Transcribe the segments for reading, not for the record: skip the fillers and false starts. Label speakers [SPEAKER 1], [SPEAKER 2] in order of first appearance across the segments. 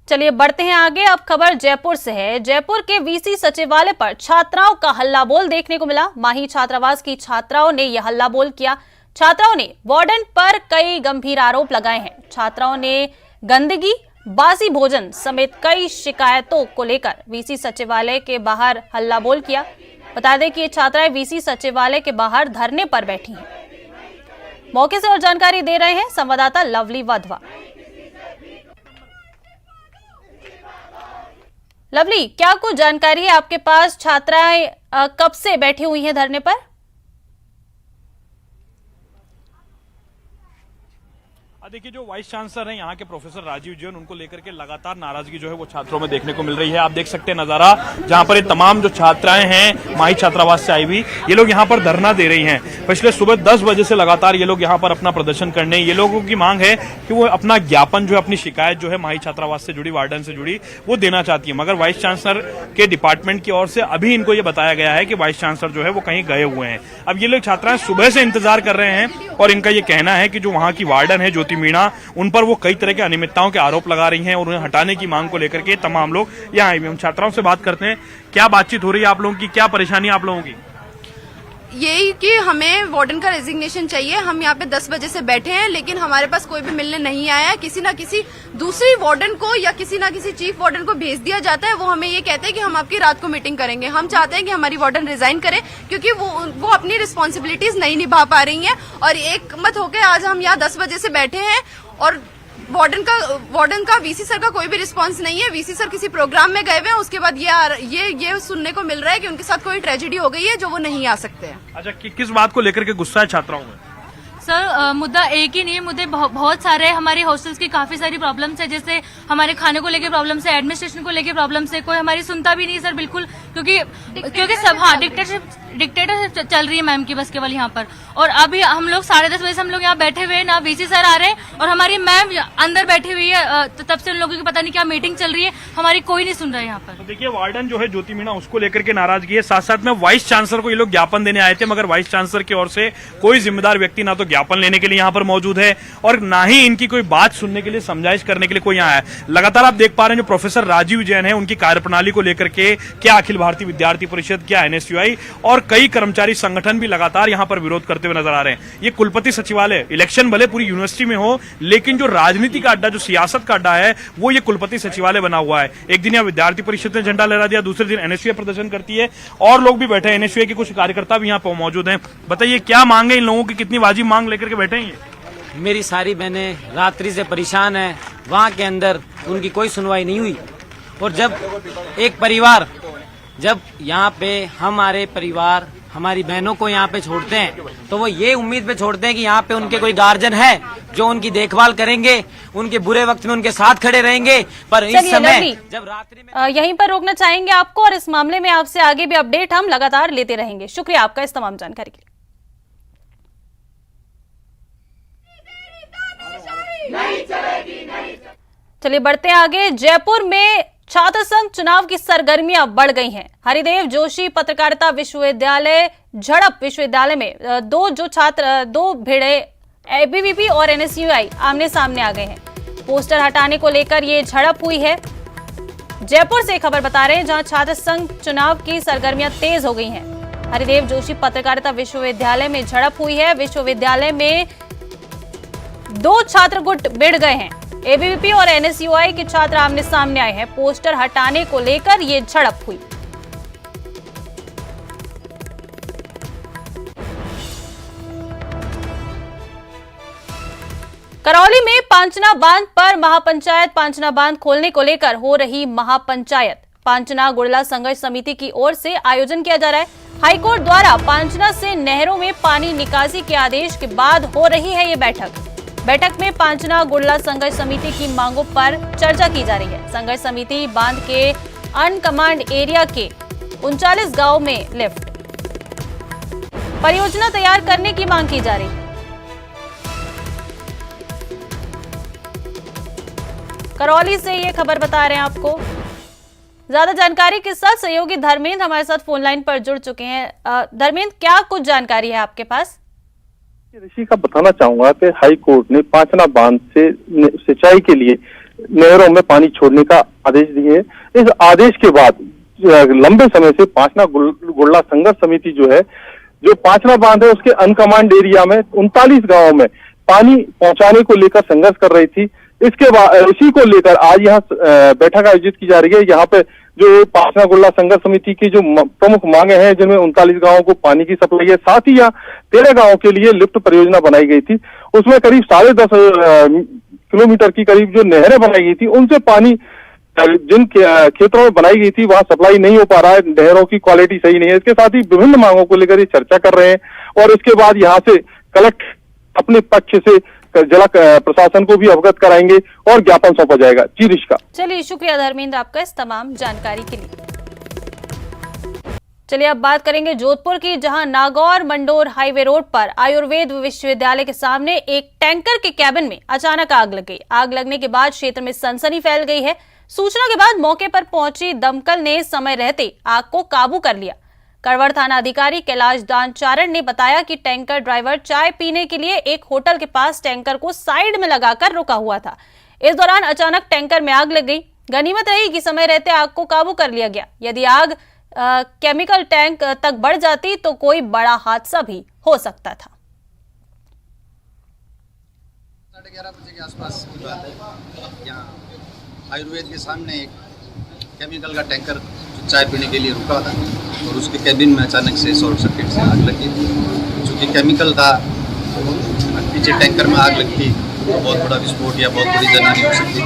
[SPEAKER 1] चलिए बढ़ते हैं आगे। अब खबर जयपुर से है। जयपुर के वीसी सचिवालय पर छात्राओं का हल्ला बोल देखने को मिला। माही छात्रावास की छात्राओं ने यह हल्ला बोल किया। छात्राओं ने वार्डन पर कई गंभीर आरोप लगाए हैं। छात्राओं ने गंदगी, बासी भोजन समेत कई शिकायतों को लेकर वीसी सचिवालय के बाहर हल्ला बोल किया। बता दें कि ये छात्राएं वीसी सचिवालय के बाहर धरने पर बैठी हैं। मौके से और जानकारी दे रहे हैं संवाददाता लवली वाधवा। लवली, क्या कुछ जानकारी है आपके पास? छात्राएं कब से बैठी हुई हैं धरने पर?
[SPEAKER 2] देखिए, जो वाइस चांसलर हैं यहाँ के प्रोफेसर राजीव जैन, उनको लेकर के लगातार नाराजगी जो है वो छात्रों में देखने को मिल रही है। आप देख सकते हैं नजारा, जहाँ पर ये तमाम जो छात्राएं हैं माही छात्रावास से आई हुई, ये लोग यहाँ पर धरना दे रही हैं। पिछले सुबह 10 बजे से लगातार ये लोग यहाँ पर अपना प्रदर्शन करने, ये लोगों की मांग है कि वो अपना ज्ञापन जो है, अपनी शिकायत जो है माही छात्रावास से जुड़ी, वार्डन से जुड़ी, वो देना चाहती है। मगर वाइस चांसलर के डिपार्टमेंट की ओर से अभी इनको ये बताया गया है कि वाइस चांसलर जो है वो कहीं गए हुए हैं। अब ये लोग छात्राएं सुबह से इंतजार कर रहे हैं और इनका ये कहना है कि जो वहां की वार्डन है ज्योति मीणा, उन पर वो कई तरह के अनियमितताओं के आरोप लगा रही हैं और उन्हें हटाने की मांग को लेकर के तमाम लोग यहाँ आए हुए। हम छात्राओं से बात करते हैं, क्या बातचीत हो रही है आप लोगों की, क्या परेशानी आप लोगों की?
[SPEAKER 3] यही कि हमें वार्डन का रेजिग्नेशन चाहिए। हम यहाँ पे 10 बजे से बैठे हैं, लेकिन हमारे पास कोई भी मिलने नहीं आया है। किसी ना किसी दूसरी वार्डन को या किसी ना किसी चीफ वार्डन को भेज दिया जाता है। वो हमें ये कहते हैं कि हम आपकी रात को मीटिंग करेंगे। हम चाहते हैं कि हमारी वार्डन रिजाइन करे, क्योंकि वो अपनी रिस्पॉन्सिबिलिटीज नहीं निभा पा रही है। और एक मत होकर आज हम यहाँ 10 बजे से बैठे हैं और वार्डन का वीसी सर का कोई भी रिस्पांस नहीं है। वीसी सर किसी प्रोग्राम में गए हुए हैं, उसके बाद ये सुनने को मिल रहा है कि उनके साथ कोई ट्रेजेडी हो गई है जो वो नहीं आ सकते हैं।
[SPEAKER 2] अच्छा, किस बात को लेकर के गुस्सा है छात्राओं में?
[SPEAKER 4] सर, मुद्दा एक ही नहीं है, मुद्दे बहुत सारे हैं। हमारे हॉस्टल्स की काफी सारी प्रॉब्लम्स है, जैसे हमारे खाने को लेके प्रॉब्लम्स है, एडमिनिस्ट्रेशन को लेके प्रॉब्लम्स है। कोई हमारी सुनता भी नहीं है सर, बिल्कुल, क्योंकि सब डिक्टेटरशिप चल रही है मैम की बस केवल यहाँ पर। और अभी हम लोग 10:30 बजे से हम लोग यहाँ बैठे हुए हैं, ना वीसी सर आ रहे हैं और हमारी मैम अंदर बैठी हुई है। तो तब से उन लोगों की पता नहीं क्या मीटिंग चल रही है, हमारी कोई नहीं सुन रहा है यहाँ पर।
[SPEAKER 2] तो देखिए, वार्डन जो है ज्योति मीणा, उसको लेकर के नाराजगी है। साथ साथ में वाइस चांसलर को ये लोग ज्ञापन देने आए थे, मगर वाइस चांसलर की ओर से कोई जिम्मेदार व्यक्ति ना तो ज्ञापन लेने के लिए यहाँ पर मौजूद है और ना ही इनकी कोई बात सुनने के लिए, समझाइश करने के लिए कोई यहाँ है। लगातार आप देख पा रहे हैं जो प्रोफेसर राजीव जैन है, उनकी कार्यप्रणाली को लेकर के क्या अखिल भारतीय विद्यार्थी परिषद, क्या एनएसयूआई और कई कर्मचारी संगठन भी लगातार यहाँ पर विरोध करते हुए नजर आ रहे हैं। ये कुलपति सचिवालय, इलेक्शन भले पूरी यूनिवर्सिटी में हो, लेकिन जो राजनीति का अड्डा, जो सियासत का अड्डा है, वो ये कुलपति सचिवालय बना हुआ है। एक दिन यहाँ विद्यार्थी परिषद ने झंडा लहरा दिया, दूसरे दिन एनएसयूआई प्रदर्शन करती है और लोग भी बैठे हैं। एनएसयूआई के कुछ कार्यकर्ता भी यहाँ पर मौजूद हैं। बताइए, क्या मांग है इन लोगों की, कितनी वाजिब मांग लेकर के बैठे हैं?
[SPEAKER 5] मेरी सारी बहनें रात्रि से परेशान है, वहाँ के अंदर उनकी कोई सुनवाई नहीं हुई। और जब एक परिवार, जब यहाँ पे हमारे परिवार हमारी बहनों को यहाँ पे छोड़ते हैं, तो वो ये उम्मीद पे छोड़ते हैं कि यहाँ पे उनके कोई गार्जियन है जो उनकी देखभाल करेंगे, उनके बुरे वक्त में उनके साथ खड़े रहेंगे। पर इस समय जब रात्रि में
[SPEAKER 1] यहीं पर रोकना चाहेंगे आपको और इस मामले में आपसे आगे भी अपडेट हम लगातार लेते रहेंगे। शुक्रिया आपका इस तमाम जानकारी के लिए। चलिए बढ़ते हैं आगे। जयपुर में छात्र संघ चुनाव की सरगर्मियां बढ़ गई हैं। हरिदेव जोशी पत्रकारिता विश्वविद्यालय झड़प विश्वविद्यालय में दो भिड़े एबीवीपी और एनएसयूआई आमने सामने आ गए हैं। पोस्टर हटाने को लेकर ये झड़प हुई है। जयपुर से खबर बता रहे हैं, जहां छात्र संघ चुनाव की सरगर्मियां तेज हो गई हैं। हरिदेव जोशी पत्रकारिता विश्वविद्यालय में झड़प हुई है। विश्वविद्यालय में 2 छात्र गुट भिड़ गए हैं। एबीवीपी और एनएसयूआई के छात्र आमने सामने आए हैं। पोस्टर हटाने को लेकर ये झड़प हुई। करौली में पांचना बांध पर महापंचायत। पांचना बांध खोलने को लेकर हो रही महापंचायत। पांचना गुड़ला संघर्ष समिति की ओर से आयोजन किया जा रहा है। हाईकोर्ट द्वारा पांचना से नहरों में पानी निकासी के आदेश के बाद हो रही है ये बैठक में पांचना गुड़ला संघर्ष समिति की मांगों पर चर्चा की जा रही है। संघर्ष समिति बांध के अनकमांड एरिया के 39 गांव में लिफ्ट परियोजना तैयार करने की मांग की जा रही है। करौली से ये खबर बता रहे हैं आपको। ज्यादा जानकारी के साथ सहयोगी धर्मेंद्र हमारे साथ फोन लाइन पर जुड़ चुके हैं। धर्मेंद्र, क्या कुछ जानकारी है आपके पास?
[SPEAKER 6] ऋषि का बताना चाहूंगा कि हाई कोर्ट ने पांचना बांध से सिंचाई के लिए नहरों में पानी छोड़ने का आदेश दिए हैं। इस आदेश के बाद लंबे समय से पांचना गुड़ला संघर्ष समिति जो है, जो पांचना बांध है उसके अनकमांड एरिया में 39 गांवों में पानी पहुंचाने को लेकर संघर्ष कर रही थी। इसके बाद इसी को लेकर आज यहाँ बैठक आयोजित की जा रही है। यहाँ पे जो पांचना गुड़ला संघर्ष समिति की जो प्रमुख मांगे हैं, जिनमें 39 गांवों को पानी की सप्लाई है, साथ ही यहाँ 13 गांवों के लिए लिफ्ट परियोजना बनाई गई थी। उसमें करीब 10.5 किलोमीटर की करीब जो नहरें बनाई गई थी, उनसे पानी जिन क्षेत्रों में बनाई गई थी वहां सप्लाई नहीं हो पा रहा है, नहरों की क्वालिटी सही नहीं है। इसके साथ ही विभिन्न मांगों को लेकर ये चर्चा कर रहे हैं और इसके बाद यहाँ से कलेक्टर अपने पक्ष से जिला प्रशासन को भी अवगत कराएंगे और ज्ञापन सौंपा जाएगा। जी ऋषिका।
[SPEAKER 1] चलिए, शुक्रिया धर्मेंद्र आपका इस तमाम जानकारी के लिए। चलिए अब बात करेंगे जोधपुर की, जहां नागौर मंडोर हाईवे रोड पर आयुर्वेद विश्वविद्यालय के सामने एक टैंकर के कैबिन में अचानक आग लग गई। आग लगने के बाद क्षेत्र में सनसनी फैल गई है। सूचना के बाद मौके पर पहुंची दमकल ने समय रहते आग को काबू कर लिया। करवड़ थाना अधिकारी कैलाश दान चारण ने बताया कि टैंकर ड्राइवर चाय पीने के लिए एक होटल के पास टैंकर को साइड में लगाकर रुका हुआ था। इस दौरान अचानक टैंकर में आग लग गई। गनीमत रही कि समय रहते आग को काबू कर लिया गया। यदि आग केमिकल टैंक तक बढ़ जाती तो कोई बड़ा हादसा भी हो सकता था।
[SPEAKER 7] 11:30 बजे के आसपास की बात है। यहाँ आयुर्वेद के सामने एक केमिकल का टैंकर चाय पीने के लिए रुका था और उसके कैबिन में अचानक से शॉर्ट सर्किट से आग लगी। चूँकि केमिकल था, पीछे टैंकर में आग लगती तो बहुत बड़ा विस्फोट या बहुत बड़ी जनहानि हो सकती थी।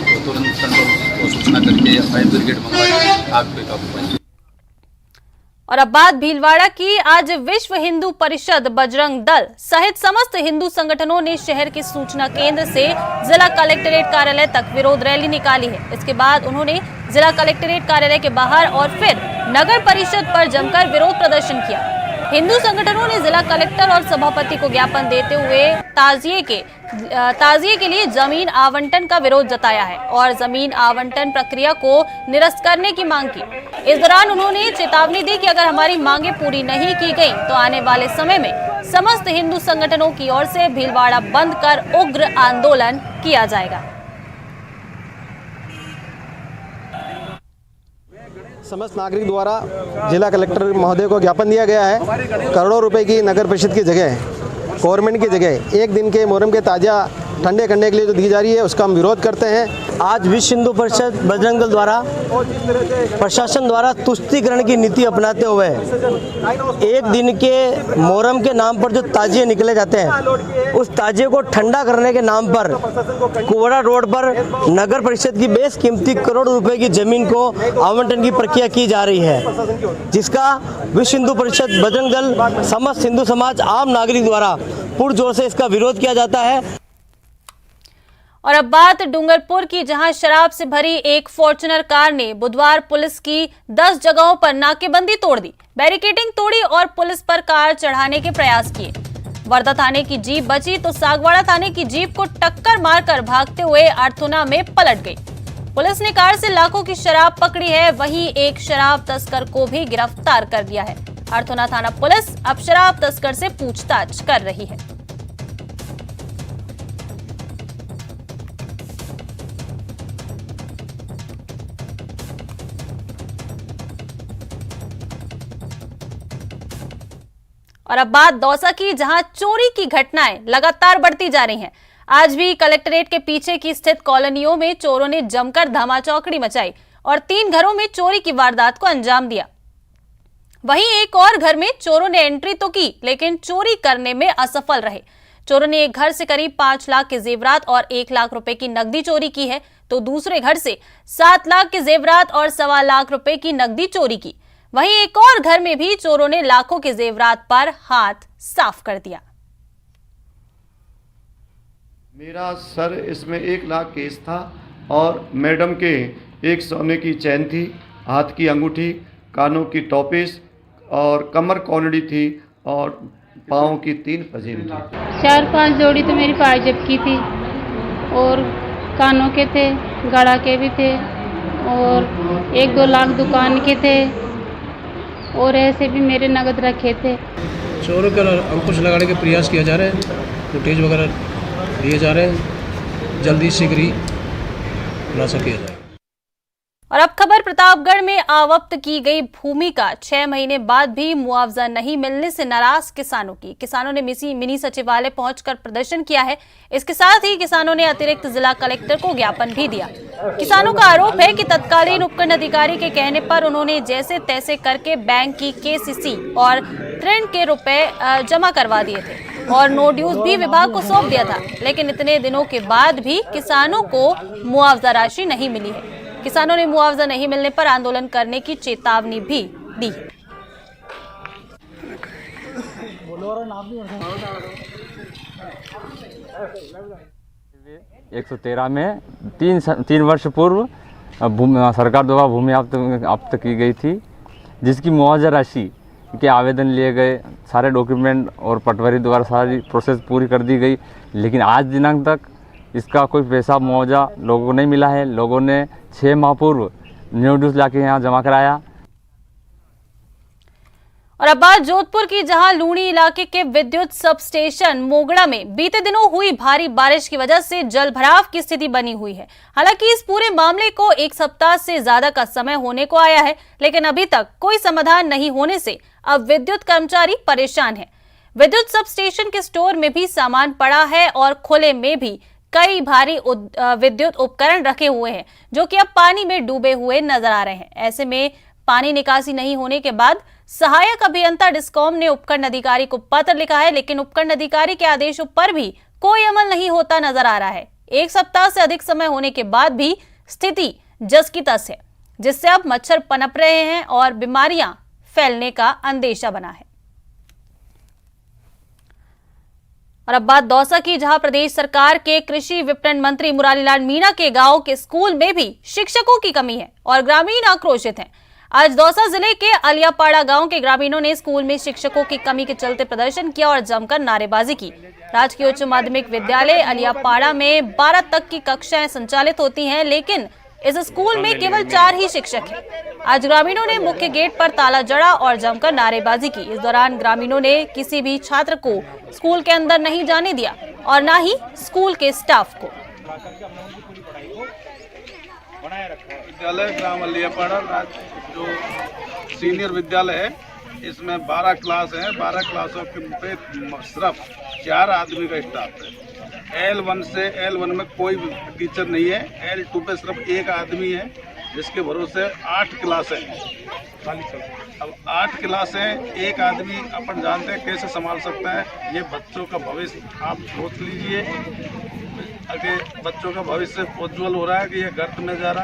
[SPEAKER 7] तो तुरंत कंट्रोल को सूचना करके फायर ब्रिगेड मंगवा के आग पे काबू पाई।
[SPEAKER 1] और अब बात भीलवाड़ा की। आज विश्व हिंदू परिषद, बजरंग दल सहित समस्त हिंदू संगठनों ने शहर के सूचना केंद्र से जिला कलेक्ट्रेट कार्यालय तक विरोध रैली निकाली है। इसके बाद उन्होंने जिला कलेक्ट्रेट कार्यालय के बाहर और फिर नगर परिषद पर जमकर विरोध प्रदर्शन किया। हिंदू संगठनों ने जिला कलेक्टर और सभापति को ज्ञापन देते हुए ताजिए के लिए जमीन आवंटन का विरोध जताया है और जमीन आवंटन प्रक्रिया को निरस्त करने की मांग की। इस दौरान उन्होंने चेतावनी दी कि अगर हमारी मांगे पूरी नहीं की गई तो आने वाले समय में समस्त हिंदू संगठनों की ओर से भीलवाड़ा बंद कर उग्र आंदोलन किया जाएगा।
[SPEAKER 8] समस्त नागरिक द्वारा जिला कलेक्टर महोदय को ज्ञापन दिया गया है। करोड़ों रुपए की नगर परिषद की जगह, गवर्नमेंट की जगह एक दिन के मुहर्रम के ताज़ा ठंडे करने के लिए जो दी जा रही है उसका हम विरोध करते हैं।
[SPEAKER 9] आज विश्व हिंदू परिषद बजरंग दल द्वारा प्रशासन द्वारा तुष्टीकरण की नीति अपनाते हुए एक दिन के मुहर्रम के नाम पर जो ताजिए निकले जाते हैं, उस ताजिए को ठंडा करने के नाम पर कुवड़ा रोड पर नगर परिषद की बेशकीमती करोड़ रुपए की जमीन को आवंटन की प्रक्रिया की जा रही है, जिसका विश्व हिंदू परिषद बजरंग दल समस्त हिंदू समाज आम नागरिक द्वारा पुरजोर से इसका विरोध किया जाता है।
[SPEAKER 1] और अब बात डूंगरपुर की, जहां शराब से भरी एक फॉर्च्यूनर कार ने बुधवार पुलिस की 10 जगहों पर नाकेबंदी तोड़ दी, बैरिकेडिंग तोड़ी और पुलिस पर कार चढ़ाने के प्रयास किए। वर्धा थाने की जीप बची तो सागवाड़ा थाने की जीप को टक्कर मारकर भागते हुए अर्थुना में पलट गई। पुलिस ने कार से लाखों की शराब पकड़ी है, वहीं एक शराब तस्कर को भी गिरफ्तार कर लिया है। अर्थुना थाना पुलिस अब शराब तस्कर से पूछताछ कर रही है। और अब बात दौसा की, जहां चोरी की घटनाएं लगातार बढ़ती जा रही हैं। आज भी कलेक्ट्रेट के पीछे की स्थित कॉलोनियों में चोरों ने जमकर धमाचौकड़ी मचाई और 3 घरों में चोरी की वारदात को अंजाम दिया। वहीं एक और घर में चोरों ने एंट्री तो की, लेकिन चोरी करने में असफल रहे। चोरों ने एक घर से करीब 5 लाख के जेवरात और 1 लाख रुपए की नकदी चोरी की है, तो दूसरे घर से 7 लाख के जेवरात और 1.25 लाख रुपए की नकदी चोरी की। वहीं एक और घर में भी चोरों ने लाखों के जेवरात पर हाथ साफ कर दिया।
[SPEAKER 10] मेरा सर इसमें 1 लाख केस था और मैडम के एक सोने की चैन थी, हाथ की अंगूठी, कानों की टॉपिस और कमर कौनड़ी थी और पाँव की 3 पजेब थी।
[SPEAKER 11] 4-5 जोड़ी तो मेरी पायजेब की थी और कानों के थे, गड़ा के भी थे और 1-2 लाख दुकान के थे और ऐसे भी मेरे नगद रखे थे।
[SPEAKER 12] चोरों का अंकुश लगाने के प्रयास किया जा रहा है, फुटेज वगैरह दिए जा रहे हैं। जल्दी शीघ्र ही खुलासा किया जाए।
[SPEAKER 1] और अब खबर प्रतापगढ़ में आवप्त की गई भूमि का 6 महीने बाद भी मुआवजा नहीं मिलने से नाराज किसानों की। किसानों ने मिनी सचिवालय पहुंचकर प्रदर्शन किया है। इसके साथ ही किसानों ने अतिरिक्त जिला कलेक्टर को ज्ञापन भी दिया। किसानों का आरोप है कि तत्कालीन उपखंड अधिकारी के कहने पर उन्होंने जैसे तैसे करके बैंक की KCC और ऋण के रुपए जमा करवा दिए थे और नो ड्यूज भी विभाग को सौंप दिया था, लेकिन इतने दिनों के बाद भी किसानों को मुआवजा राशि नहीं मिली है। किसानों ने मुआवजा नहीं मिलने पर आंदोलन करने की चेतावनी भी दी है।
[SPEAKER 13] 113 में 3 वर्ष पूर्व सरकार द्वारा भूमि आप्त की गई थी, जिसकी मुआवजा राशि के आवेदन लिए गए, सारे डॉक्यूमेंट और पटवारी द्वारा सारी प्रोसेस पूरी कर दी गई, लेकिन आज दिनांक तक इसका कोई पैसा मुआवजा लोगों को नहीं मिला है। लोगों ने 6 माह पूर्व न्यू ड्यूज लाके यहाँ जमा कराया।
[SPEAKER 1] और अब बात जोधपुर की, जहां लूणी इलाके के विद्युत सब स्टेशन मोगड़ा में बीते दिनों हुई भारी बारिश की वजह से जल भराव की स्थिति बनी हुई है। हालांकि इस पूरे मामले को 1 सप्ताह से ज्यादा का समय होने को आया है, लेकिन अभी तक कोई समाधान नहीं होने से अब विद्युत कर्मचारी परेशान हैं। विद्युत सब स्टेशन के स्टोर में भी सामान पड़ा है और खुले में भी कई भारी विद्युत उपकरण रखे हुए हैं, जो कि अब पानी में डूबे हुए नजर आ रहे हैं। ऐसे में पानी निकासी नहीं होने के बाद सहायक अभियंता डिस्कॉम ने उपखंड अधिकारी को पत्र लिखा है, लेकिन उपखंड अधिकारी के आदेशों पर भी कोई अमल नहीं होता नजर आ रहा है। 1 सप्ताह से अधिक समय होने के बाद भी स्थिति जस की तस है, जिससे अब मच्छर पनप रहे हैं और बीमारियां फैलने का अंदेशा बना है। और अब बात दौसा की, जहां प्रदेश सरकार के कृषि विपणन मंत्री मुरारीलाल मीणा के गांव के स्कूल में भी शिक्षकों की कमी है और ग्रामीण आक्रोशित हैं। आज दौसा जिले के अलियापाड़ा गांव के ग्रामीणों ने स्कूल में शिक्षकों की कमी के चलते प्रदर्शन किया और जमकर नारेबाजी की। राजकीय उच्च माध्यमिक विद्यालय अलियापाड़ा में 12 तक की कक्षाएं संचालित होती हैं, लेकिन इस स्कूल में केवल 4 ही शिक्षक हैं। आज ग्रामीणों ने मुख्य गेट पर ताला जड़ा और जमकर नारेबाजी की। इस दौरान ग्रामीणों ने किसी भी छात्र को स्कूल के अंदर नहीं जाने दिया और न ही स्कूल के स्टाफ को।
[SPEAKER 14] विद्यालय ग्राम अलियापाड़ा जो सीनियर विद्यालय है, इसमें 12 क्लास है। 12 क्लासों पे सिर्फ 4 आदमी का स्टाफ है। L1 से L1 में कोई टीचर नहीं है। L2 पे सिर्फ 1 आदमी है, जिसके भरोसे 8 क्लासें हैं। अब 8 क्लासें 1 आदमी अपन जानते हैं कैसे संभाल सकता है। ये बच्चों का भविष्य आप सोच लीजिए, आगे बच्चों का भविष्य उज्ज्वल हो रहा है कि ये गर्त में जा रहा है।